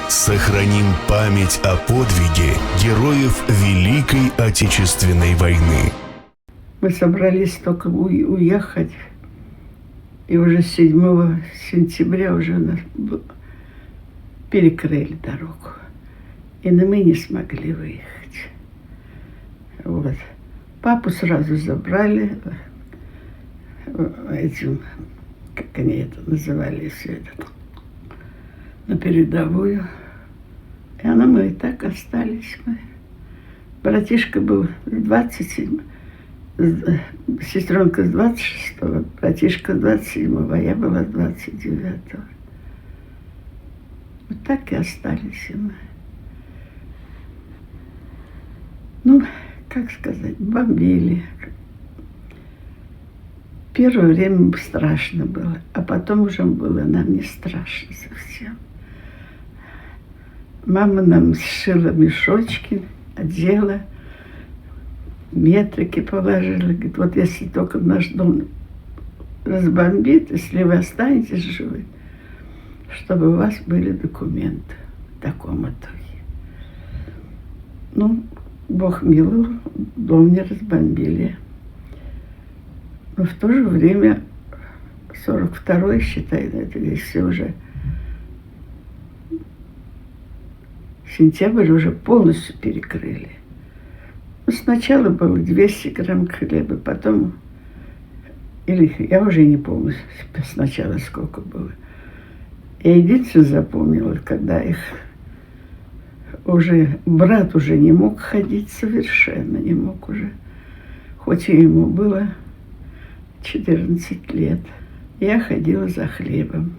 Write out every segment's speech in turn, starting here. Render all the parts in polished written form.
Сохраним память о подвиге героев Великой Отечественной войны. Мы собрались только уехать, и уже 7 сентября уже нас перекрыли дорогу, и мы не смогли выехать. Вот. Папу сразу забрали этим, как они это называли, все это, на передовую. И мы и так остались. Братишка был 27, сестренка с 26-го, братишка с 27-го, а я была с 29-го. Вот так и остались мы. Ну, как сказать, бомбили. Первое время страшно было, а потом уже было нам не страшно совсем. Мама нам сшила мешочки, одела, метрики положила. Говорит, вот если только наш дом разбомбит, если вы останетесь живы, чтобы у вас были документы в таком итоге. Ну, Бог миловал, дом не разбомбили. Но в то же время 42-й, считай, это если уже сентябрь уже полностью перекрыли. Ну, сначала было 200 грамм хлеба, потом, или я уже не помню сначала сколько было. Я единственное запомнила, когда их уже, брат уже не мог ходить совершенно, не мог уже, хоть и ему было 14 лет. Я ходила за хлебом.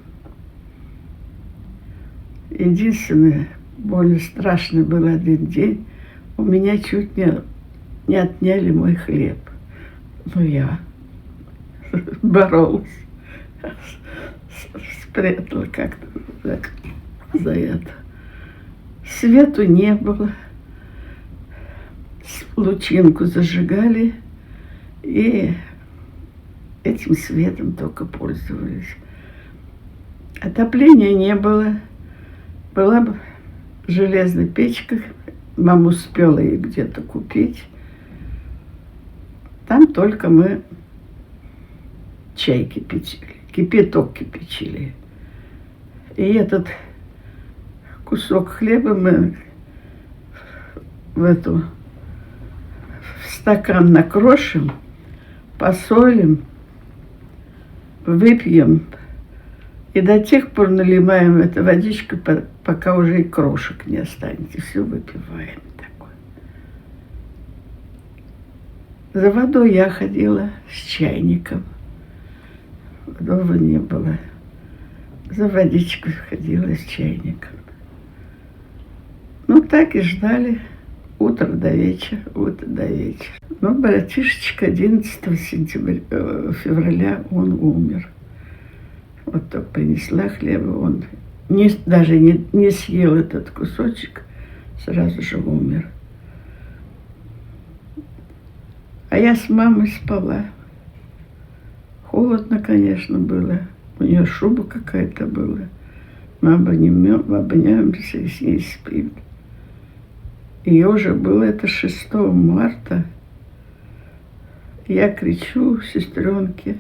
Единственное, более страшный был один день. У меня чуть не отняли мой хлеб. Но я боролась, спрятала как-то так, за это. Свету не было. Лучинку зажигали, и этим светом только пользовались. Отопления не было. Была бы железная печка, мама успела ее где-то купить. Там только мы чай кипятили, кипяток кипятили. И этот кусок хлеба мы в стакан накрошим, посолим, выпьем. И до тех пор наливаем эту водичку, пока уже и крошек не останется. Все выпиваем такое. За водой я ходила с чайником. Водой не было. За водичкой ходила с чайником. Ну, так и ждали. Утро до вечера, утро до вечера. Но братишечка 11 февраля он умер. Вот только принесла хлеба, он даже не съел этот кусочек, сразу же умер. А я с мамой спала. Холодно, конечно, было. У нее шуба какая-то была. Мы обнимаемся и с ней спим. И уже было это 6 марта. Я кричу сестренке: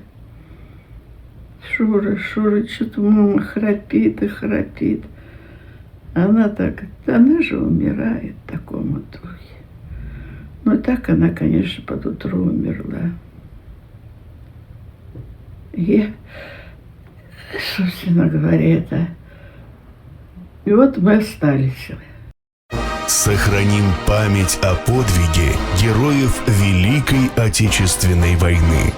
Шура, что-то мама храпит и храпит. Она так, она же умирает в таком итоге. Ну, так она, конечно, под утро умерла. И, собственно говоря, это... И вот мы остались. Сохраним память о подвиге героев Великой Отечественной войны.